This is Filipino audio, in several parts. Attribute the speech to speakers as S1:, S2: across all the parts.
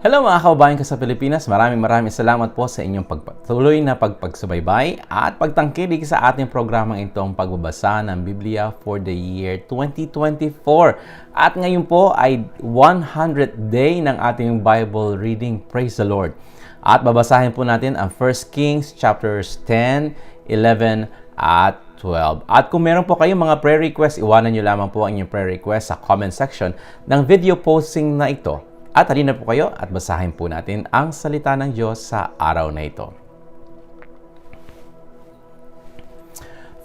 S1: Hello mga kababayan ko sa Pilipinas, maraming salamat po sa inyong pagpatuloy na pagsubaybay at pagtangkilik sa ating programang itong pagbabasa ng Biblia for the year 2024. At ngayon po ay 100th day ng ating Bible reading. Praise the Lord. At babasahin po natin ang 1 Kings chapters 10, 11 at 12. At kung meron po kayong mga prayer request, iwanan nyo lamang po ang inyong prayer request sa comment section ng video posting na ito. At halina po kayo at basahin po natin ang salita ng Diyos sa araw na ito.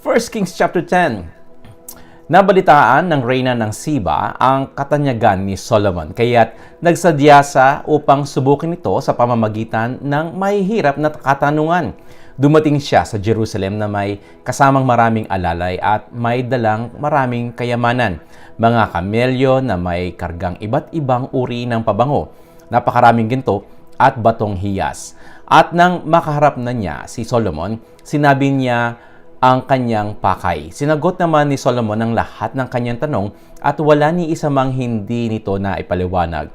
S1: 1 Kings chapter 10. Nabalitaan ng reyna ng Siba ang katanyagan ni Solomon, kaya't nagsadya sa upang subukin ito sa pamamagitan ng mahihirap na katanungan. Dumating siya sa Jerusalem na may kasamang maraming alalay at may dalang maraming kayamanan, mga kamelyo na may kargang iba't ibang uri ng pabango, napakaraming ginto at batong hiyas. At nang makaharap na niya si Solomon, sinabi niya ang kanyang pakay. Sinagot naman ni Solomon ang lahat ng kanyang tanong at wala ni isa mang hindi nito na ipaliwanag.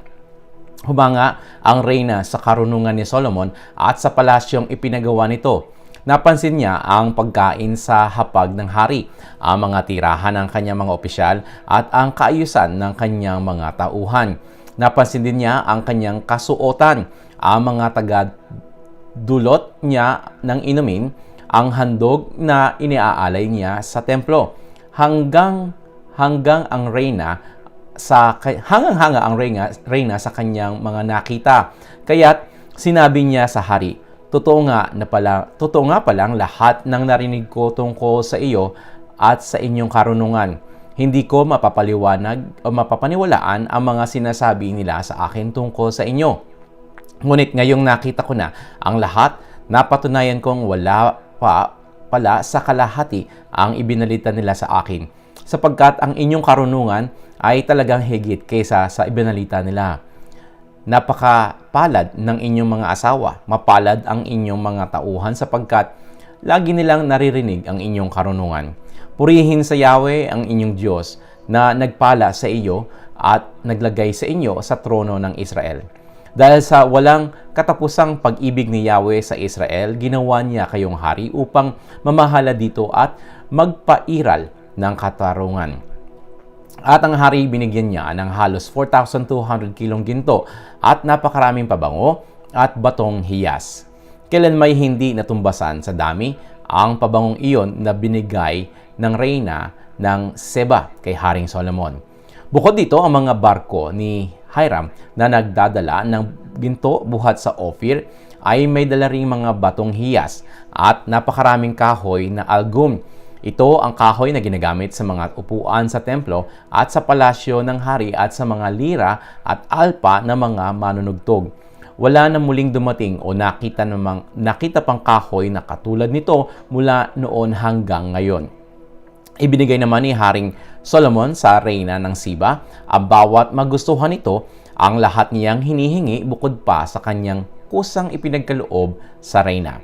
S1: Humanga ang reyna sa karunungan ni Solomon at sa palasyong ipinagawa nito. Napansin niya ang pagkain sa hapag ng hari, ang mga tirahan ng kanyang mga opisyal at ang kaayusan ng kanyang mga tauhan. Napansin din niya ang kanyang kasuotan, ang mga taga-dulot niya ng inumin, ang handog na iniaalay niya sa templo, hanggang ang reyna ang reyna sa kanyang mga nakita. Kaya't sinabi niya sa hari, totoo nga palang lahat ng narinig ko tungkol sa iyo at sa inyong karunungan. Hindi ko mapapaliwanag o mapapaniwalaan ang mga sinasabi nila sa akin tungkol sa inyo. Ngunit ngayong nakita ko na ang lahat, napatunayan kong wala pa pala sa kalahati ang ibinalita nila sa akin, sapagkat ang inyong karunungan ay talagang higit kaysa sa ibinalita nila. Napakapalad ng inyong mga asawa, mapalad ang inyong mga tauhan sapagkat lagi nilang naririnig ang inyong karunungan. Purihin sa Yahweh ang inyong Diyos na nagpala sa iyo at naglagay sa inyo sa trono ng Israel. Dahil sa walang katapusang pag-ibig ni Yahweh sa Israel, ginawa niya kayong hari upang mamahala dito at magpairal ng katarungan. At ang hari binigyan niya ng halos 4,200 kilong ginto at napakaraming pabango at batong hiyas. Kailan may hindi natumbasan sa dami ang pabangong iyon na binigay ng reyna ng Seba kay Haring Solomon. Bukod dito, ang mga barko ni Hiram na nagdadala ng ginto buhat sa Ophir ay may dala ring mga batong hiyas at napakaraming kahoy na algum. Ito ang kahoy na ginagamit sa mga upuan sa templo at sa palasyo ng hari at sa mga lira at alpa ng mga manunugtog. Wala na muling dumating o nakita pang kahoy na katulad nito mula noon hanggang ngayon. Ibinigay naman ni Haring Solomon sa reyna ng Siba ang bawat magustuhan nito, ang lahat niyang hinihingi bukod pa sa kanyang kusang ipinagkaloob sa reyna.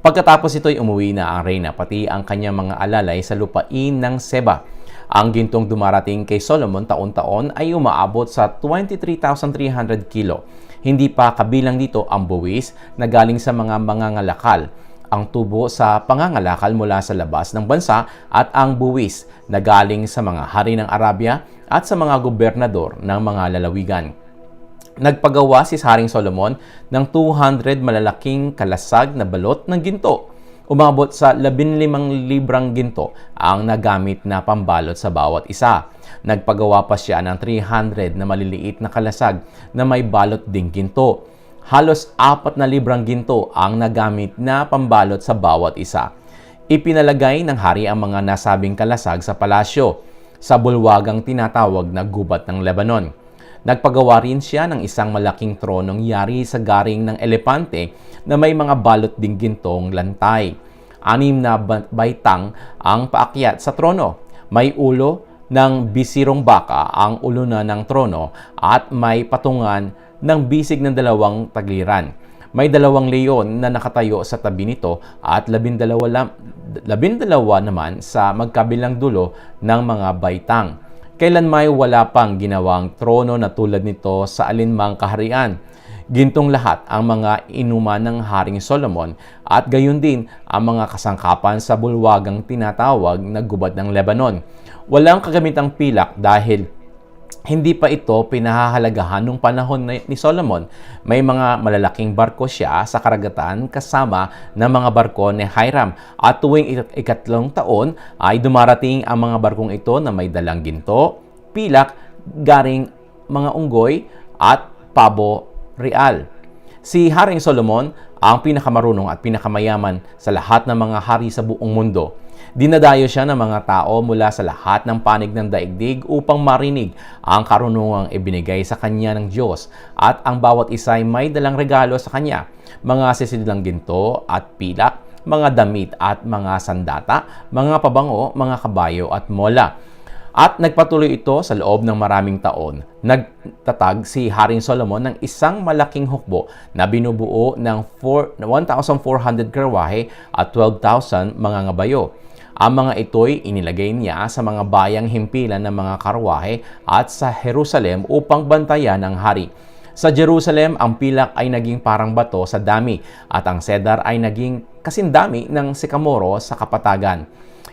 S1: Pagkatapos ito'y umuwi na ang reyna pati ang kanyang mga alalay sa lupain ng Seba. Ang gintong dumarating kay Solomon taon-taon ay umaabot sa 23,300 kilo. Hindi pa kabilang dito ang buwis na galing sa mga mangangalakal, ang tubo sa pangangalakal mula sa labas ng bansa at ang buwis na galing sa mga hari ng Arabia at sa mga gobernador ng mga lalawigan. Nagpagawa si Haring Solomon ng 200 malalaking kalasag na balot ng ginto. Umabot sa 15 librang ginto ang nagamit na pambalot sa bawat isa. Nagpagawa pa siya ng 300 na maliliit na kalasag na may balot ding ginto. Halos 4 na librang ginto ang nagamit na pambalot sa bawat isa. Ipinalagay ng hari ang mga nasabing kalasag sa palasyo, sa bulwagang tinatawag na gubat ng Lebanon. Nagpagawa rin siya ng isang malaking tronong yari sa garing ng elepante na may mga balot ding gintong lantay. 6 na baitang ang paakyat sa trono. May ulo ng bisirong baka ang ulunan ng trono at may patungan ng bisig ng 2 tagliran. May 2 leon na nakatayo sa tabi nito at 12 naman sa magkabilang dulo ng mga baitang. Kailan may wala pang ginawang trono na tulad nito sa alinmang kaharian. Gintong lahat ang mga inuman ng Haring Solomon at gayon din ang mga kasangkapan sa bulwagang tinatawag na Gubad ng Lebanon. Walang kagamitang pilak dahil hindi pa ito pinahahalagahan nung panahon ni Solomon. May mga malalaking barko siya sa karagatan kasama ng mga barko ni Hiram. At tuwing ikatlong taon ay dumarating ang mga barkong ito na may dalang ginto, pilak, garing mga unggoy at pabo real. Si Haring Solomon ang pinakamarunong at pinakamayaman sa lahat ng mga hari sa buong mundo. Dinadayo siya ng mga tao mula sa lahat ng panig ng daigdig upang marinig ang karunungang ibinigay sa kanya ng Diyos, at ang bawat isa ay may dalang regalo sa kanya, mga sisidlang ginto at pilak, mga damit at mga sandata, mga pabango, mga kabayo at mola. At nagpatuloy ito sa loob ng maraming taon. Nagtatag si Haring Solomon ng isang malaking hukbo na binubuo ng 1,400 karwahe at 12,000 mga ngabayo. Ang mga ito'y inilagay niya sa mga bayang himpilan ng mga karwahe at sa Jerusalem upang bantayan ang hari. Sa Jerusalem, ang pilak ay naging parang bato sa dami at ang cedar ay naging kasindami ng sikamoro sa kapatagan.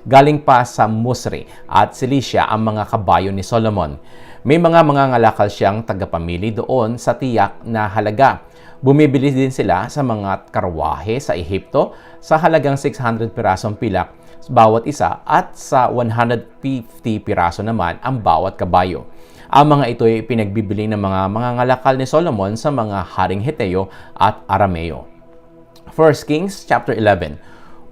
S1: Galing pa sa Musri at Cilicia ang mga kabayo ni Solomon. May mga ngalakal siyang tagapamili doon sa tiyak na halaga. Bumibili din sila sa mga karwahe sa Ehipto sa halagang 600 pirasong pilak bawat isa at sa 150 piraso naman ang bawat kabayo. Ang mga ito ay pinagbibili ng mga ngalakal ni Solomon sa mga haring Heteo at Arameo. 1 Kings chapter 11.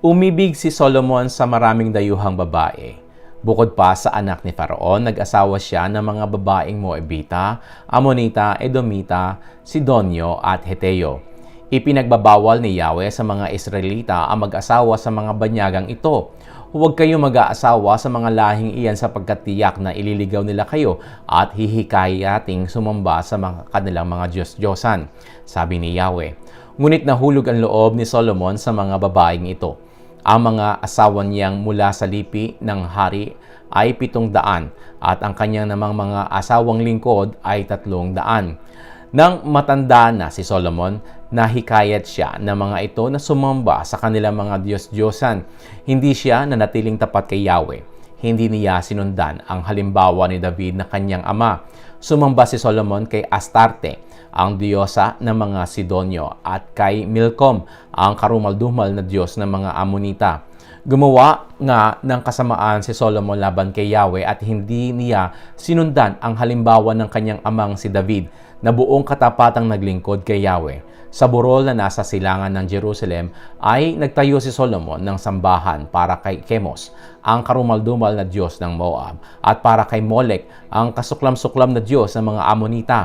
S1: Umibig si Solomon sa maraming dayuhang babae. Bukod pa sa anak ni Faraon, nag-asawa siya ng mga babaeng Moabita, Amonita, Edomita, Sidonio at Heteo. Ipinagbabawal ni Yahweh sa mga Israelita ang mag-asawa sa mga banyagang ito. Huwag kayo mag-aasawa sa mga lahing iyan sapagkat tiyak na ililigaw nila kayo at hihikayating sumamba sa kanilang mga Diyos-Diyosan, sabi ni Yahweh. Ngunit nahulog ang loob ni Solomon sa mga babaeng ito. Ang mga asawa niyang mula sa lipi ng hari ay 700 at ang kanyang namang mga asawang lingkod ay 300. Nang matanda na si Solomon, nahikayat siya ng mga ito na sumamba sa kanilang mga Diyos-Diyosan. Hindi siya nanatiling tapat kay Yahweh. Hindi niya sinundan ang halimbawa ni David na kanyang ama. Sumamba si Solomon kay Astarte, ang diyosa ng mga Sidonyo, at kay Milcom, ang karumal-dumal na diyos ng mga Amonita. Gumawa nga ng kasamaan si Solomon laban kay Yahweh at hindi niya sinundan ang halimbawa ng kanyang amang si David na buong katapatang naglingkod kay Yahweh. Sa burol na nasa silangan ng Jerusalem ay nagtayo si Solomon ng sambahan para kay Chemos, ang karumal-dumal na diyos ng Moab, at para kay Molek, ang kasuklam-suklam na diyos ng mga Amonita.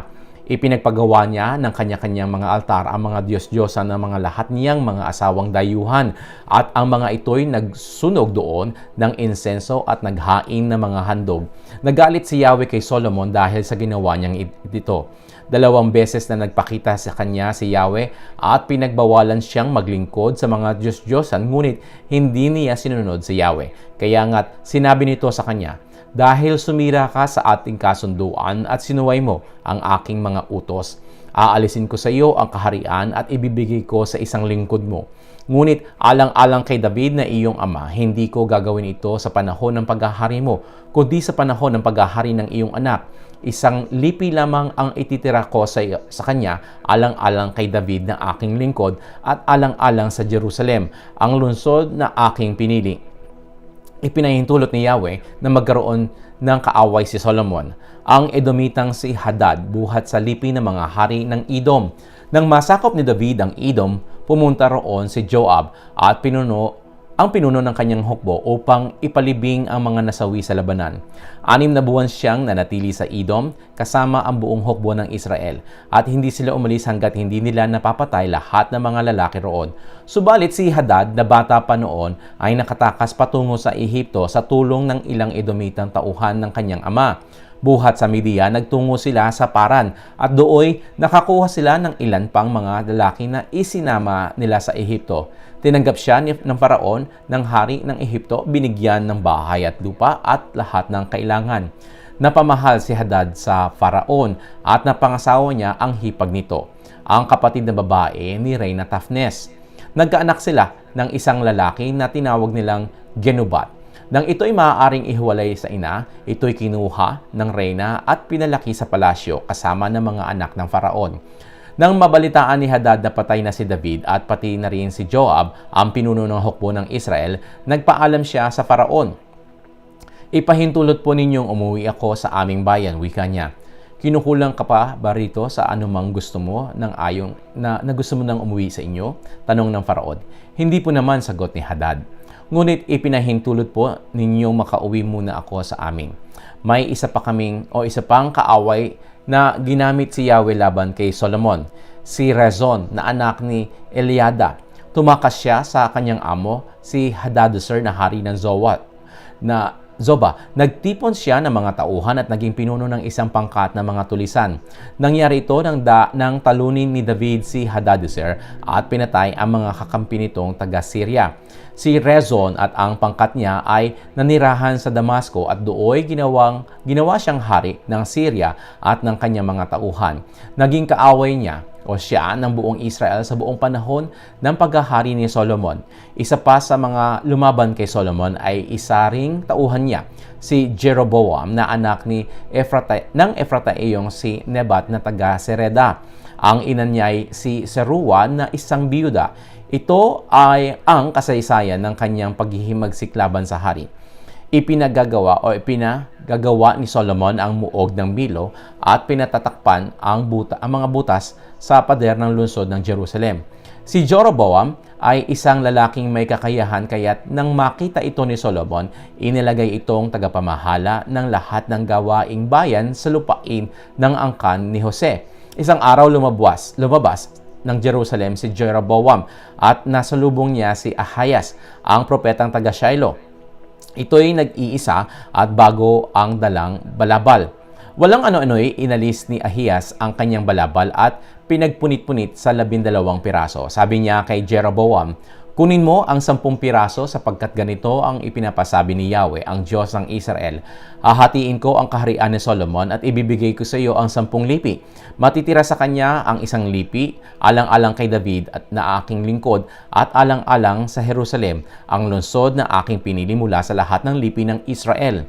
S1: Ipinagpagawa niya ng kanya-kanyang mga altar ang mga Diyos-Diyosan ng mga lahat niyang mga asawang dayuhan, at ang mga ito'y nagsunog doon ng insenso at naghain ng mga handog. Nagalit si Yahweh kay Solomon dahil sa ginawa niyang ito. 2 beses na nagpakita sa kanya si Yahweh at pinagbawalan siyang maglingkod sa mga Diyos-Diyosan, ngunit hindi niya sinunod si Yahweh. Kaya nga't sinabi nito sa kanya, "Dahil sumira ka sa ating kasunduan at sinuway mo ang aking mga utos, aalisin ko sa iyo ang kaharian at ibibigay ko sa isang lingkod mo. Ngunit alang-alang kay David na iyong ama, hindi ko gagawin ito sa panahon ng paghahari mo, kundi sa panahon ng paghahari ng iyong anak. Isang lipi lamang ang ititira ko sa kanya, alang-alang kay David na aking lingkod at alang-alang sa Jerusalem, ang lungsod na aking pinili." Ipinahintulot ni Yahweh na magkaroon ng kaaway si Solomon. Ang Edomitang si Hadad buhat sa lipi ng mga hari ng Edom. Nang masakop ni David ang Edom, pumunta roon si Joab at ang pinuno ng kanyang hukbo upang ipalibing ang mga nasawi sa labanan. 6 na buwan siyang nanatili sa Edom kasama ang buong hukbo ng Israel, at hindi sila umalis hanggat hindi nila napapatay lahat ng mga lalaki roon. Subalit si Hadad na bata pa noon ay nakatakas patungo sa Ehipto sa tulong ng ilang Edomitang tauhan ng kanyang ama. Buhat sa Midia, nagtungo sila sa Paran at dooy nakakuha sila ng ilan pang mga lalaki na isinama nila sa Ehipto. Tinanggap siya ng Paraon ng hari ng Ehipto, binigyan ng bahay at lupa at lahat ng kailangan. Napamahal si Hadad sa Faraon at napangasawa niya ang hipag nito. ang kapatid na babae ni Reyna Tafnes. Nagkaanak sila ng isang lalaki na tinawag nilang Genubat. Nang ito'y maaaring ihiwalay sa ina, ito'y kinuha ng Reyna at pinalaki sa palasyo kasama ng mga anak ng Faraon. Nang mabalitaan ni Hadad na patay na si David at pati na rin si Joab, ang pinuno ng hukbo ng Israel, nagpaalam siya sa Faraon. Ipahintulot po ninyong umuwi ako sa aming bayan, wika niya. Kinukulang ka pa ba rito sa anumang gusto mo na gusto mo nang umuwi sa inyo? Tanong ng Faraon. Hindi po naman, sagot ni Hadad. Ngunit ipinahintulot po ninyong makauwi muna ako sa amin. May isa pang kaaway na ginamit si Yahweh laban kay Solomon, si Rezon na anak ni Eliada. Tumakas siya sa kanyang amo, si Hadadezer na hari ng Zoba. Nagtipon siya ng mga tauhan at naging pinuno ng isang pangkat ng mga tulisan. Nangyari ito nang talunin ni David si Hadadezer at pinatay ang mga kakampi nitong taga-Syria. Si Rezon at ang pangkat niya ay nanirahan sa Damasco at dooy ginawa siyang hari ng Syria at ng kanyang mga tauhan. Naging kaaway niya o siya ng buong Israel sa buong panahon ng paghahari ni Solomon. Isa pa sa mga lumaban kay Solomon ay isa ring tauhan niya, si Jeroboam na anak ni Efrataeyong si Nebat na taga Sereda. Ang ina niya ay si Seruwa na isang biyuda. Ito ay ang kasaysayan ng kanyang paghihimagsik laban sa hari. Ipinagagawa ni Solomon ang muog ng Milo at pinatatakpan ang mga butas sa pader ng lungsod ng Jerusalem. Si Jeroboam ay isang lalaking may kakayahan kaya't nang makita ito ni Solomon, inilagay itong tagapamahala ng lahat ng gawaing bayan sa lupain ng angkan ni Jose. Isang araw lumabas ng Jerusalem si Jeroboam at nasalubong niya si Ahayas, ang propetang taga Shiloh. Ito'y nag-iisa at bago ang dalang balabal. Walang ano-ano'y inalis ni Ahiyas ang kanyang balabal at pinagpunit-punit sa 12 piraso. Sabi niya kay Jeroboam, kunin mo ang 10 piraso sapagkat ganito ang ipinapasabi ni Yahweh, ang Diyos ng Israel. Hahatiin ko ang kaharian ni Solomon at ibibigay ko sa iyo ang 10 lipi. Matitira sa kanya ang 1 lipi, alang-alang kay David at na aking lingkod at alang-alang sa Jerusalem, ang lungsod na aking pinili mula sa lahat ng lipi ng Israel.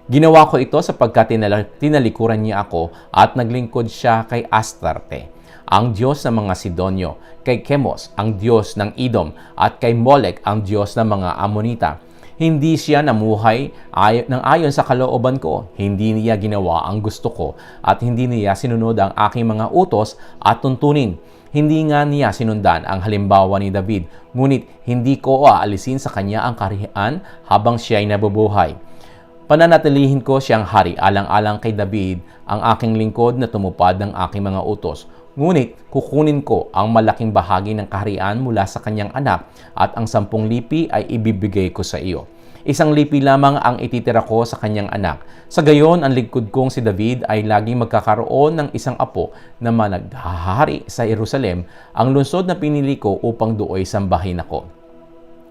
S1: Ginawa ko ito sapagkat tinalikuran niya ako at naglingkod siya kay Astarte, ang Diyos ng mga Sidonyo, kay Chemos, ang Diyos ng Edom, at kay Molek, ang Diyos ng mga Amonita. Hindi siya namuhay ayon sa kalooban ko. Hindi niya ginawa ang gusto ko at hindi niya sinunod ang aking mga utos at tuntunin. Hindi nga niya sinundan ang halimbawa ni David, ngunit hindi ko aalisin sa kanya ang kaharian habang siya'y nabubuhay. Pananatilihin ko siyang hari alang-alang kay David, ang aking lingkod na tumupad ng aking mga utos. Ngunit kukunin ko ang malaking bahagi ng kaharian mula sa kanyang anak at ang 10 lipi ay ibibigay ko sa iyo. 1 lipi lamang ang ititira ko sa kanyang anak. Sa gayon, ang lingkod kong si David ay laging magkakaroon ng isang apo na managhahari sa Jerusalem, ang lungsod na pinili ko upang dooy sambahin ako.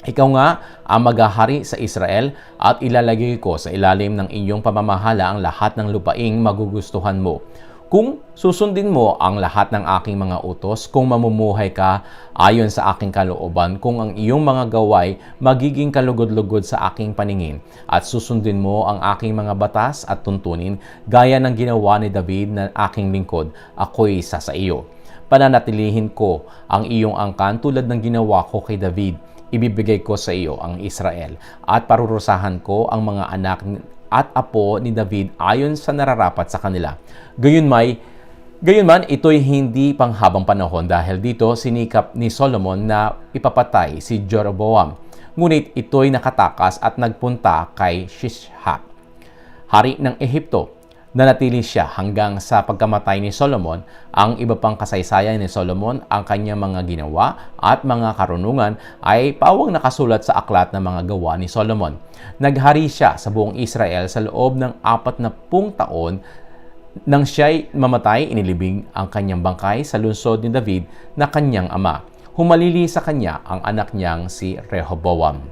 S1: Ikaw nga ang maghahari sa Israel at ilalagay ko sa ilalim ng inyong pamamahala ang lahat ng lupaing magugustuhan mo. Kung susundin mo ang lahat ng aking mga utos, kung mamumuhay ka ayon sa aking kalooban, kung ang iyong mga gaway magiging kalugod-lugod sa aking paningin, at susundin mo ang aking mga batas at tuntunin, gaya ng ginawa ni David na aking lingkod, ako'y isa sa iyo. Pananatilihin ko ang iyong angkan tulad ng ginawa ko kay David. Ibibigay ko sa iyo ang Israel at parurusahan ko ang mga anak at apo ni David ayon sa nararapat sa kanila. Gayunman, ito'y hindi panghabang panahon dahil dito sinikap ni Solomon na ipapatay si Jeroboam. Ngunit ito'y nakatakas at nagpunta kay Shishak, hari ng Ehipto. Nanatili siya hanggang sa pagkamatay ni Solomon. Ang iba pang kasaysayan ni Solomon, ang kanyang mga ginawa at mga karunungan ay pawang nakasulat sa aklat ng mga gawa ni Solomon. Naghari siya sa buong Israel sa loob ng 40 taon. Nang siya'y mamatay, inilibing ang kanyang bangkay sa lungsod ni David na kanyang ama. Humalili sa kanya ang anak niyang si Rehoboam.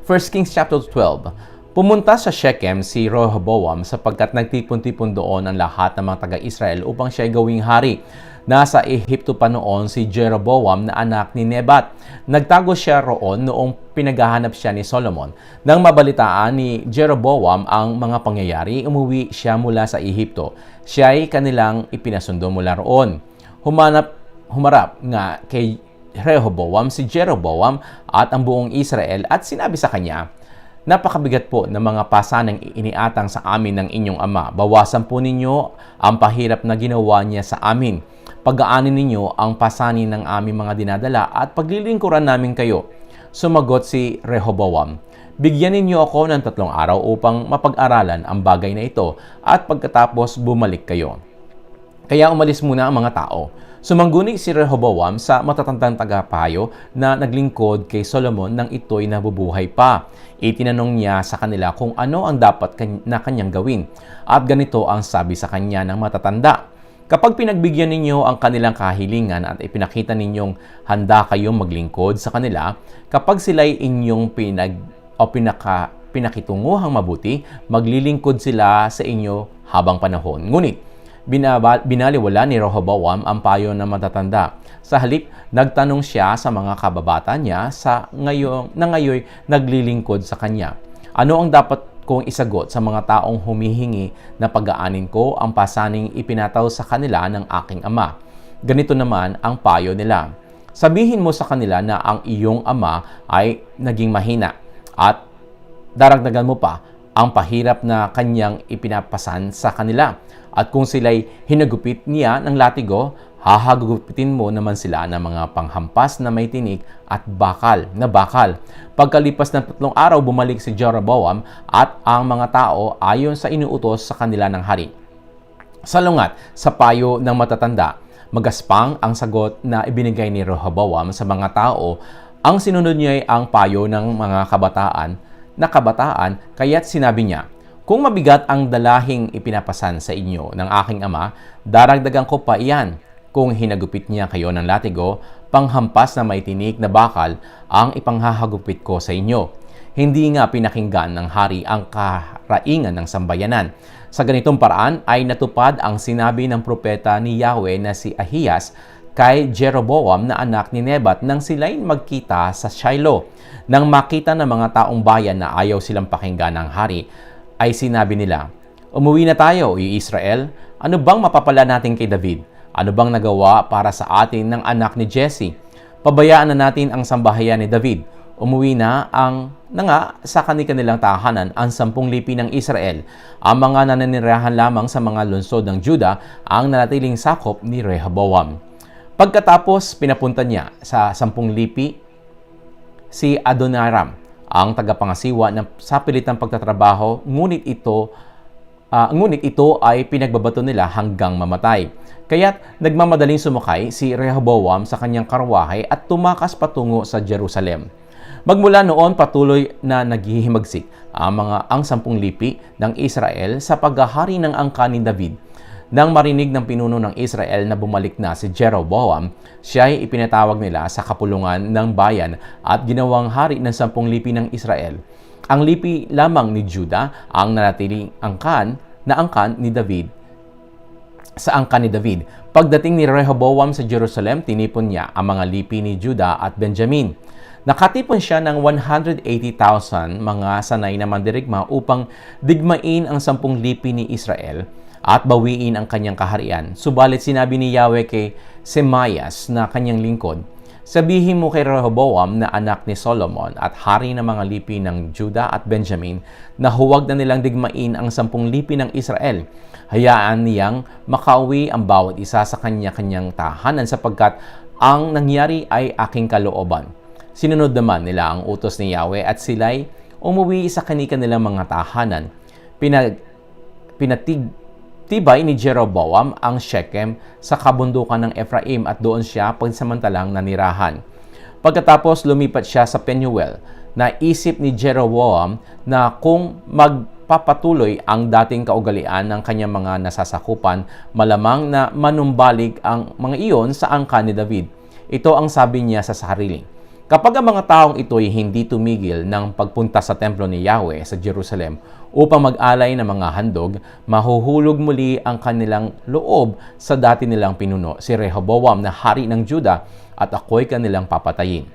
S1: 1 Kings chapter 12. Pumunta sa Shechem si Rehoboam sapagkat nagtipon-tipon doon ang lahat ng mga taga-Israel upang siya ay gawing hari. Nasa Ehipto pa noon si Jeroboam na anak ni Nebat. Nagtago siya roon noong pinaghahanap siya ni Solomon. Nang mabalitaan ni Jeroboam ang mga pangyayari, umuwi siya mula sa Ehipto. Siya ay kanilang ipinasundo mula roon. Humarap nga kay Rehoboam si Jeroboam at ang buong Israel at sinabi sa kanya, "Napakabigat po ng mga pasanang iniatang sa amin ng inyong ama. Bawasan po ninyo ang pahirap na ginawa niya sa amin. Pagaanin ninyo ang pasanin ng aming mga dinadala at paglilingkuran namin kayo." Sumagot si Rehoboam, "Bigyan ninyo ako ng 3 araw upang mapag-aralan ang bagay na ito at pagkatapos bumalik kayo." Kaya umalis muna ang mga tao. Sumangguni si Rehoboam sa matatandang tagapayo na naglingkod kay Solomon nang ito'y nabubuhay pa. Itinanong niya sa kanila kung ano ang dapat na kanyang gawin. At ganito ang sabi sa kanya ng matatanda, "Kapag pinagbigyan ninyo ang kanilang kahilingan at ipinakita ninyong handa kayong maglingkod sa kanila, kapag sila'y inyong pinakitunguhang mabuti, maglilingkod sila sa inyo habang panahon." Ngunit, binaliwala ni Rehoboam ang payo ng matatanda. Sa halip, nagtanong siya sa mga kababata niya na ngayon naglilingkod sa kanya. "Ano ang dapat kong isagot sa mga taong humihingi na pag-aanin ko ang pasaning ipinataw sa kanila ng aking ama?" Ganito naman ang payo nila. "Sabihin mo sa kanila na ang iyong ama ay naging mahina at daragdagan mo pa ang pahirap na kanyang ipinapasan sa kanila. At kung sila'y hinagupit niya ng latigo, hahagupitin mo naman sila ng mga panghampas na may tinik at bakal. Pagkalipas ng 3 araw, bumalik si Jeroboam at ang mga tao ayon sa inuutos sa kanila ng hari. Salungat sa payo ng matatanda, magaspang ang sagot na ibinigay ni Rehoboam sa mga tao. Ang sinunod niya ay ang payo ng mga kabataan, kaya't sinabi niya, "Kung mabigat ang dalahing ipinapasan sa inyo ng aking ama, daragdagan ko pa iyan. Kung hinagupit niya kayo ng latigo, panghampas na may tinik na bakal ang ipanghahagupit ko sa inyo." Hindi nga pinakinggan ng hari ang karaingan ng sambayanan. Sa ganitong paraan ay natupad ang sinabi ng propeta ni Yahweh na si Ahiyas kay Jeroboam na anak ni Nebat nang sila'y magkita sa Shiloh. Nang makita ng mga taong bayan na ayaw silang pakinggan ng hari, ay sinabi nila, "Umuwi na tayo, Israel. Ano bang mapapala natin kay David? Ano bang nagawa para sa atin ng anak ni Jesse? Pabayaan na natin ang sambahayan ni David. Umuwi na nga sa kanilang tahanan ang 10 lipi ng Israel. Ang mga nananirahan lamang sa mga lungsod ng Juda ang nanatiling sakop ni Rehoboam." Pagkatapos, pinapunta niya sa 10 lipi si Adoniram, ang tagapangasiwa sa pilitang pagtatrabaho, ngunit ito ay pinagbabato nila hanggang mamatay. Kaya't nagmamadaling sumakay si Rehoboam sa kanyang karwahe at tumakas patungo sa Jerusalem. Magmula noon, patuloy na naghihimagsik ang 10 lipi ng Israel sa paghahari ng angkan ni David. Nang marinig ng pinuno ng Israel na bumalik na si Jeroboam, siya ay ipinatawag nila sa kapulungan ng bayan at ginawang hari ng 10 lipi ng Israel. Ang lipi lamang ni Juda ang nanatiling angkan ni David. Pagdating ni Rehoboam sa Jerusalem, tinipon niya ang mga lipi ni Juda at Benjamin. Nakatipon siya ng 180,000 mga sanay na mandirigma upang digmain ang 10 lipi ni Israel at bawiin ang kanyang kaharian. Subalit sinabi ni Yahweh kay Semayas na kanyang lingkod, "Sabihin mo kay Rehoboam na anak ni Solomon at hari ng mga lipi ng Juda at Benjamin na huwag na nilang digmain ang 10 lipi ng Israel. Hayaan niyang makauwi ang bawat isa sa kanya-kanyang tahanan sapagkat ang nangyari ay aking kalooban." Sinunod naman nila ang utos ni Yahweh at sila'y umuwi sa kanilang mga tahanan. Pinatibay ni Jeroboam ang Shechem sa kabundukan ng Ephraim at doon siya pansamantalang nanirahan. Pagkatapos lumipat siya sa Penuel, naisip ni Jeroboam na kung magpapatuloy ang dating kaugalian ng kanyang mga nasasakupan, malamang na manumbalik ang mga iyon sa angkan ni David. Ito ang sabi niya sa sarili, Kapag ang mga taong ito'y hindi tumigil ng pagpunta sa templo ni Yahweh sa Jerusalem upang mag-alay ng mga handog, mahuhulog muli ang kanilang loob sa dati nilang pinuno, si Rehoboam na hari ng Juda, at ako'y kanilang papatayin.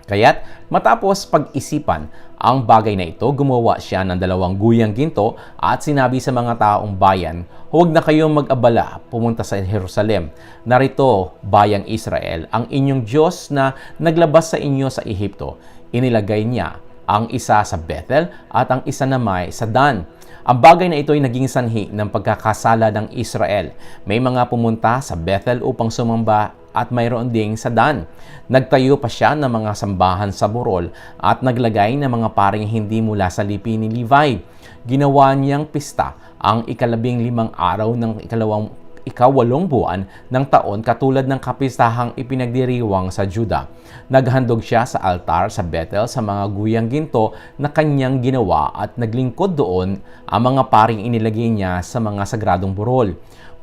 S1: Kaya't matapos pag-isipan ang bagay na ito, gumawa siya ng 2 guyang ginto at sinabi sa mga taong bayan, "Huwag na kayong mag-abala, pumunta sa Jerusalem. Narito, bayang Israel, ang inyong Diyos na naglabas sa inyo sa Ehipto." Inilagay niya ang isa sa Bethel at ang isa naman sa Dan. Ang bagay na ito ay naging sanhi ng pagkakasala ng Israel. May mga pumunta sa Bethel upang sumamba at mayroon ding sa Dan. Nagtayo pa siya ng mga sambahan sa burol at naglagay ng mga paring hindi mula sa lipi ni Levi. Ginawa niyang pista ang 15 araw ng 8 buwan ng taon katulad ng kapistahang ipinagdiriwang sa Juda. Naghandog siya sa altar sa Bethel sa mga guyang ginto na kanyang ginawa at naglingkod doon ang mga paring inilagay niya sa mga sagradong burol.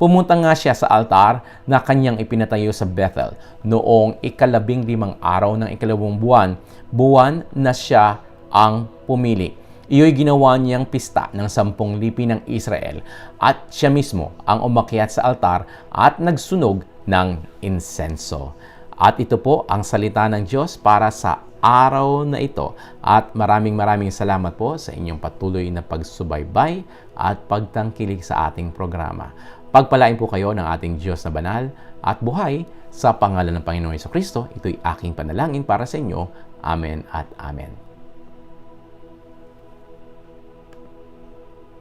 S1: Pumunta nga siya sa altar na kanyang ipinatayo sa Bethel noong 15 araw ng 2 buwan na siya ang pumili. Iyo'y ginawa niyang pista ng 10 lipi ng Israel at siya mismo ang umakyat sa altar at nagsunog ng insenso. At ito po ang salita ng Diyos para sa araw na ito. At maraming salamat po sa inyong patuloy na pagsubaybay at pagtangkilik sa ating programa. Pagpalain po kayo ng ating Diyos na banal at buhay sa pangalan ng Panginoong Hesukristo. Ito'y aking panalangin para sa inyo. Amen at amen.